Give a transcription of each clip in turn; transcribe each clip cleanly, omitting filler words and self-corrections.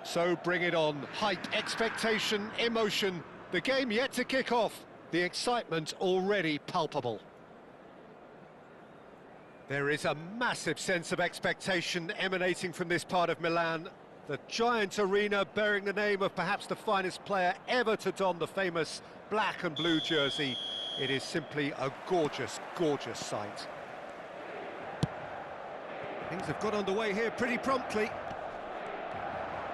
So bring it on. Hype, expectation, emotion. The game yet to kick off. The excitement already palpable. There is a massive sense of expectation emanating from this part of Milan. The giant arena bearing the name of perhaps the finest player ever to don the famous black and blue jersey. It is simply a gorgeous, gorgeous sight. Things have got underway here pretty promptly.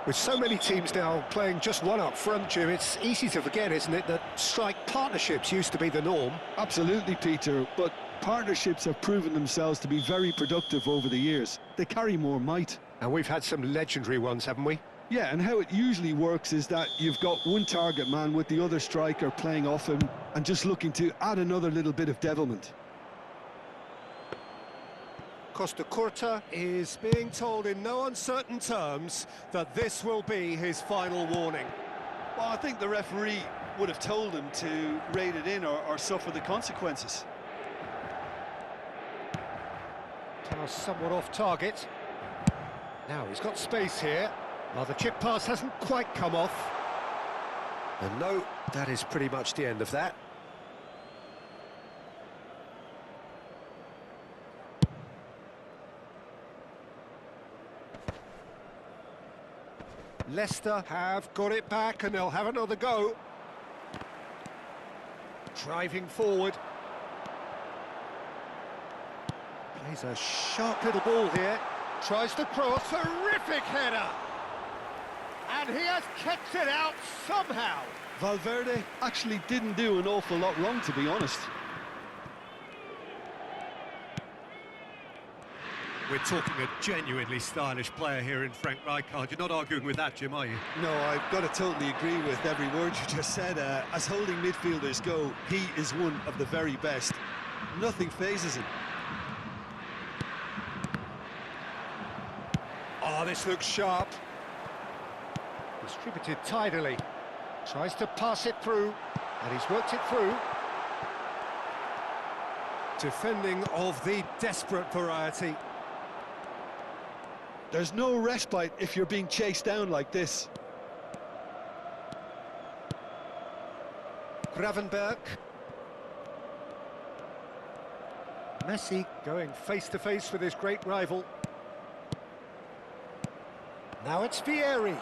With so many teams now playing just one up front, Jim, it's easy to forget, isn't it, that strike partnerships used to be the norm. Absolutely, Peter, but partnerships have proven themselves to be very productive over the years. They carry more might. And we've had some legendary ones, haven't we? Yeah, and how it usually works is that you've got one target man with the other striker playing off him and just looking to add another little bit of devilment. Costa Curta is being told in no uncertain terms that this will be his final warning. Well, I think the referee would have told him to rate it in or suffer the consequences. Pass somewhat off target. Now he's got space here. Well, the chip pass hasn't quite come off. And no, that is pretty much the end of that. Leicester have got it back and they'll have another go. Driving forward. Plays a sharp little ball here. Tries to cross, terrific header! And he has kept it out somehow. Valverde actually didn't do an awful lot wrong, to be honest. We're talking a genuinely stylish player here in Frank Rijkaard. You're not arguing with that, Jim, are you? No, I've got to totally agree with every word you just said. As holding midfielders go, he is one of the very best. Nothing phases him. Oh, this looks sharp. Distributed tidily. Tries to pass it through, and he's worked it through. Defending of the desperate variety. There's no respite if you're being chased down like this. Gravenberg. Messi going face-to-face with his great rival. Now it's Vieri.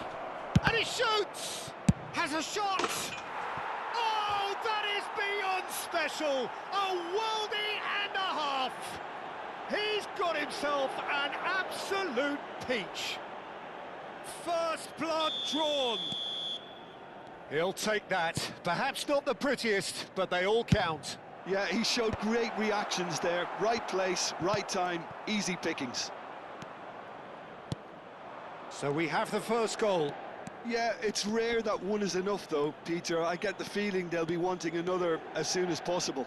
And he shoots! Has a shot! Oh, that is beyond special! A worldie and a half! He's got himself an absolute peach. First blood drawn. He'll take that. Perhaps not the prettiest, but they all count. Yeah, he showed great reactions there. Right place, right time, easy pickings. So we have the first goal. Yeah, it's rare that one is enough though, Peter. I get the feeling they'll be wanting another as soon as possible.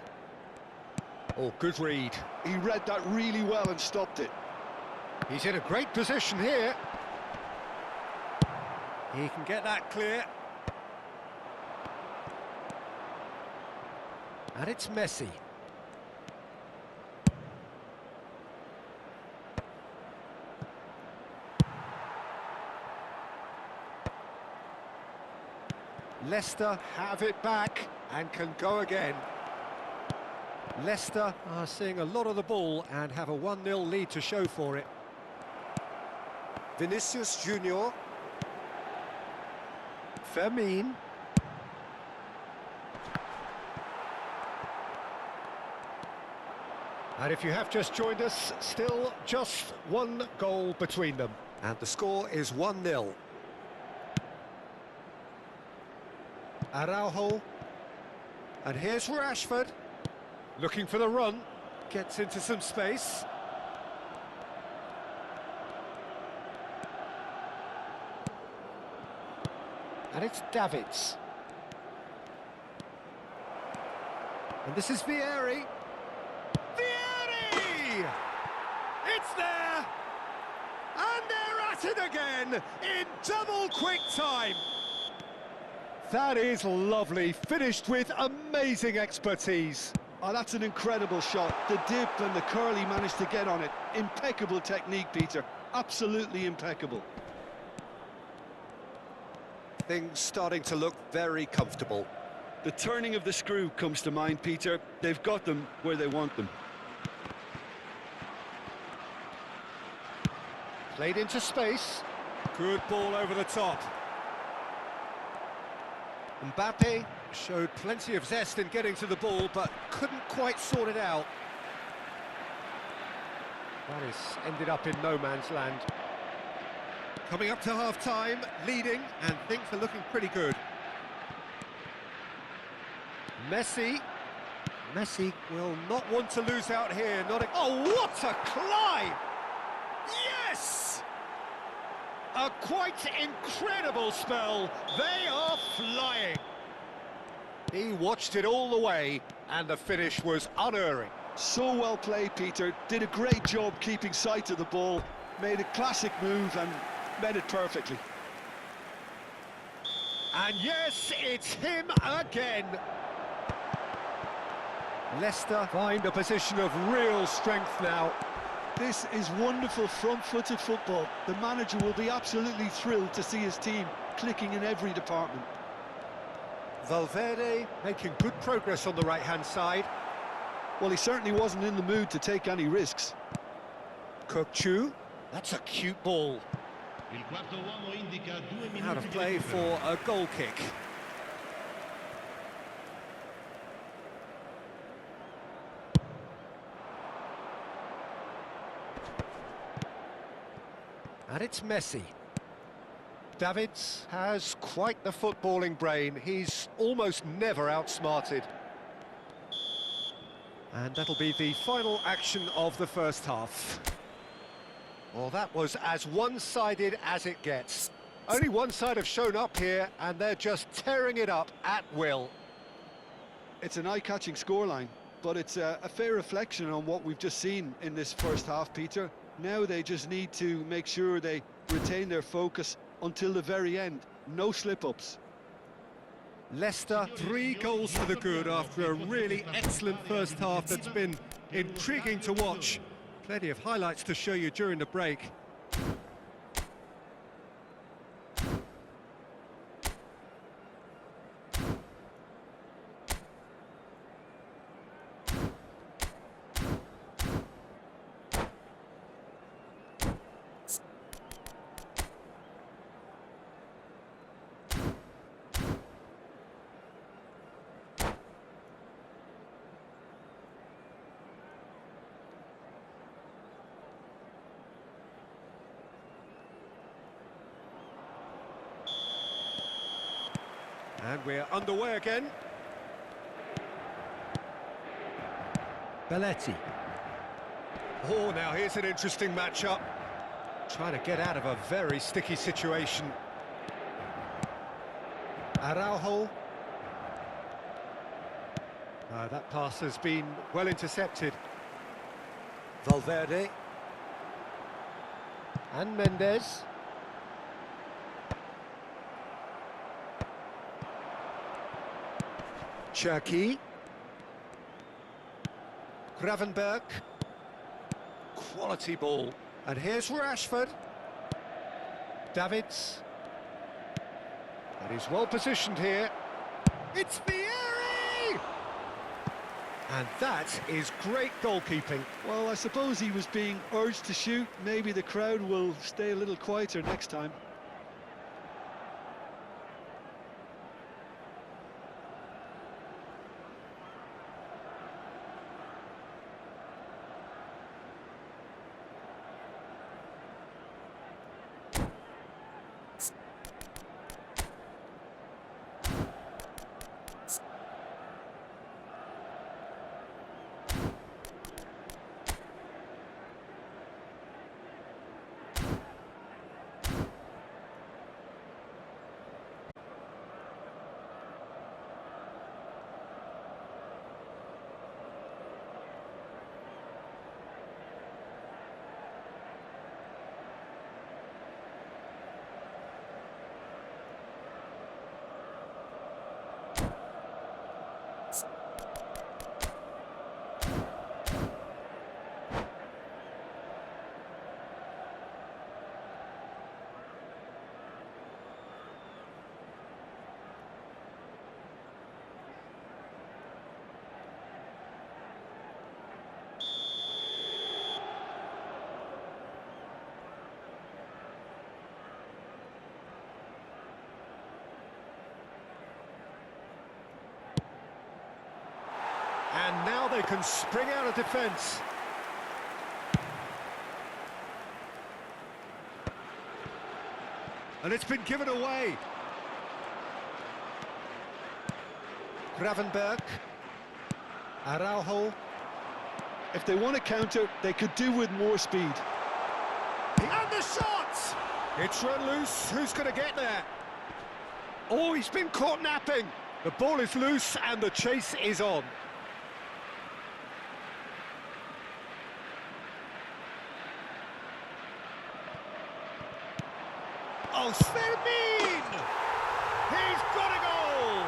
Oh, good read. He read that really well and stopped it. He's in a great position here. He can get that clear. And it's Messi. Leicester have it back and can go again. Leicester are seeing a lot of the ball and have a 1-0 lead to show for it. Vinicius Junior. Fermin. And if you have just joined us, still just one goal between them. And the score is 1-0. Araujo. And here's Rashford. Looking for the run. Gets into some space. And it's Davids. And this is Vieri. Vieri! It's there! And they're at it again in double quick time. That is lovely, finished with amazing expertise. Oh, that's an incredible shot. The dip and the curl he managed to get on it. Impeccable technique, Peter. Absolutely impeccable. Things starting to look very comfortable. The turning of the screw comes to mind, Peter. They've got them where they want them. Played into space. Good ball over the top. Mbappe showed plenty of zest in getting to the ball, but couldn't quite sort it out. That has ended up in no man's land. Coming up to half-time, leading, and things are looking pretty good. Messi will not want to lose out here. Oh, what a climb! Yes! A quite incredible spell. They are flying. He watched it all the way, and the finish was unerring. So well played, Peter. Did a great job keeping sight of the ball. Made a classic move and made it perfectly. And yes, it's him again. Leicester find a position of real strength now. This is wonderful front-footed football. The manager will be absolutely thrilled to see his team clicking in every department. Valverde making good progress on the right-hand side. Well, he certainly wasn't in the mood to take any risks. Kokchu, that's a cute ball. Out of play for a goal kick. And it's Messi. Davids has quite the footballing brain. He's almost never outsmarted. And that'll be the final action of the first half. Well, that was as one-sided as it gets. Only one side have shown up here, and they're just tearing it up at will. It's an eye-catching scoreline, but it's a fair reflection on what we've just seen in this first half, Peter. Now they just need to make sure they retain their focus until the very end. No slip-ups. Leicester, 3 goals to the good after a really excellent first half that's been intriguing to watch. Plenty of highlights to show you during the break. And we're underway again. Belletti. Oh, now here's an interesting matchup. Trying to get out of a very sticky situation. Araujo. That pass has been well intercepted. Valverde. And Mendes. Cherki. Gravenberg. Quality ball. And here's Rashford. Davids. And he's well positioned here. It's Vieri! And that is great goalkeeping. Well, I suppose he was being urged to shoot. Maybe the crowd will stay a little quieter next time. And now they can spring out of defence. And it's been given away. Gravenberg. Araujo. If they want to counter, they could do with more speed. And the shot! It's run loose. Who's going to get there? Oh, he's been caught napping. The ball is loose and the chase is on. Oh, Svermin! He's got a goal!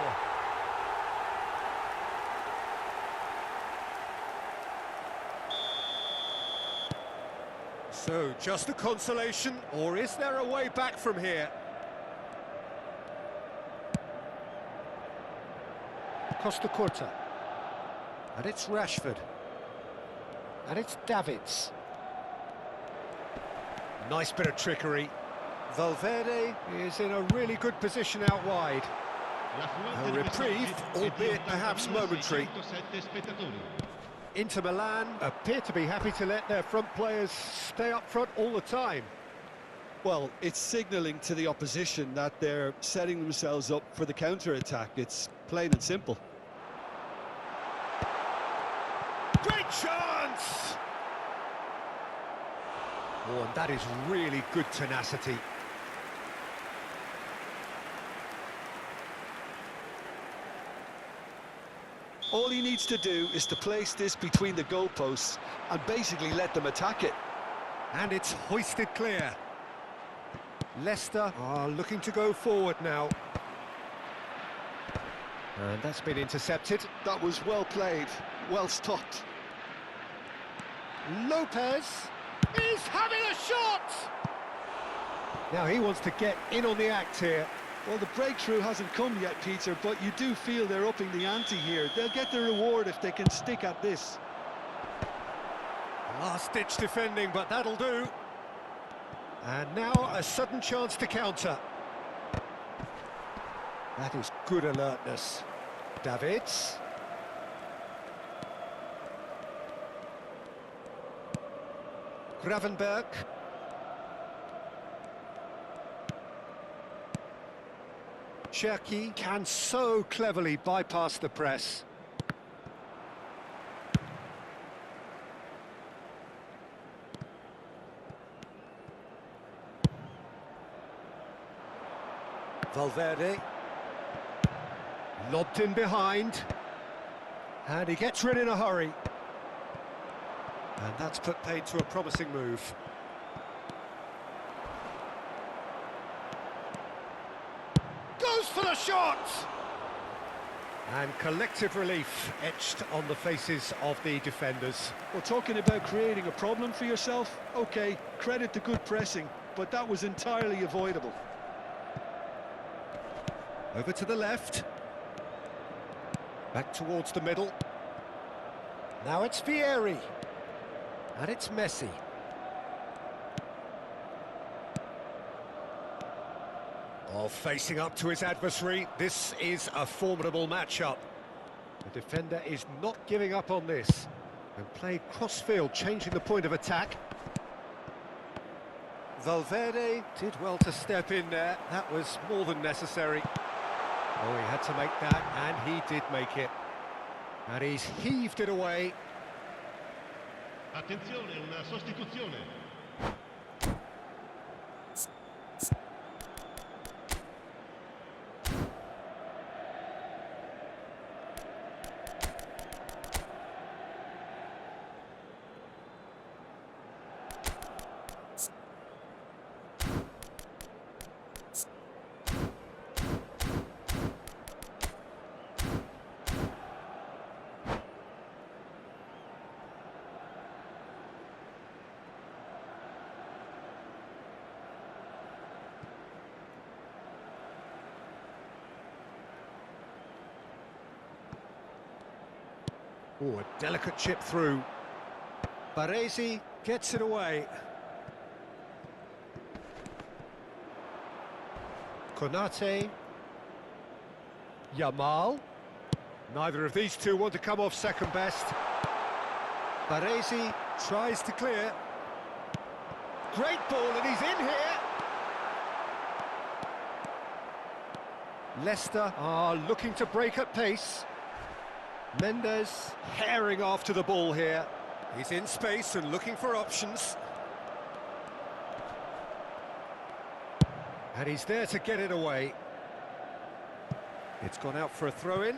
So, just a consolation, or is there a way back from here? Costa Curta. And it's Rashford. And it's Davids. Nice bit of trickery. Valverde is in a really good position out wide. A reprieve, albeit perhaps momentary. Inter Milan appear to be happy to let their front players stay up front all the time. Well, it's signalling to the opposition that they're setting themselves up for the counter-attack. It's plain and simple. Great chance! Oh, and that is really good tenacity. All he needs to do is to place this between the goalposts and basically let them attack it. And it's hoisted clear. Leicester are looking to go forward now. And that's been intercepted. That was well played, well stopped. Lopez is having a shot! Now he wants to get in on the act here. Well, the breakthrough hasn't come yet, Peter, but you do feel they're upping the ante here. They'll get the reward if they can stick at this. Last-ditch defending, but that'll do. And now a sudden chance to counter. That is good alertness. Davids. Gravenberg. Cherki can so cleverly bypass the press. Valverde. Lobbed in behind. And he gets rid in a hurry. And that's put paid to a promising move. Goes for the shot! And collective relief etched on the faces of the defenders. Well, talking about creating a problem for yourself, OK, credit to good pressing, but that was entirely avoidable. Over to the left. Back towards the middle. Now it's Vieri. And it's Messi. Oh, facing up to his adversary, this is a formidable matchup. The defender is not giving up on this. And played cross-field, changing the point of attack. Valverde did well to step in there. That was more than necessary. Oh, he had to make that, and he did make it. And he's heaved it away. Attenzione, una sostituzione. Oh, a delicate chip through. Baresi gets it away. Konate. Yamal. Neither of these two want to come off second best. Baresi tries to clear. Great ball, and he's in here. Leicester are looking to break at pace. Mendes herring after the ball here. He's in space and looking for options. And he's there to get it away. It's gone out for a throw-in.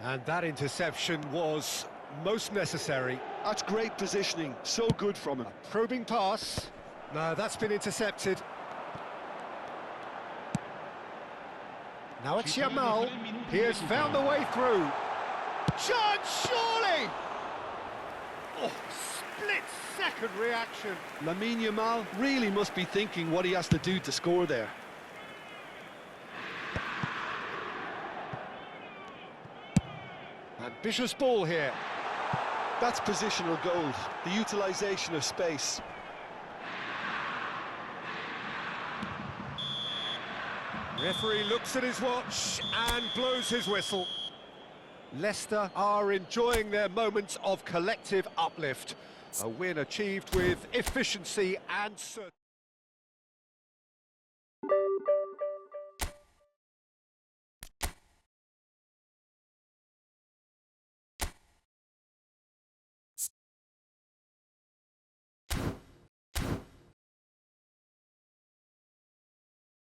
And that interception was most necessary. That's great positioning, so good from him. A probing pass. No, that's been intercepted. Now it's Yamal. He has found the way through. Chance, surely! Oh, split-second reaction. Lamine Yamal really must be thinking what he has to do to score there. Ambitious ball here. That's positional gold, the utilisation of space. Referee looks at his watch and blows his whistle. Leicester are enjoying their moments of collective uplift. A win achieved with efficiency and certainty.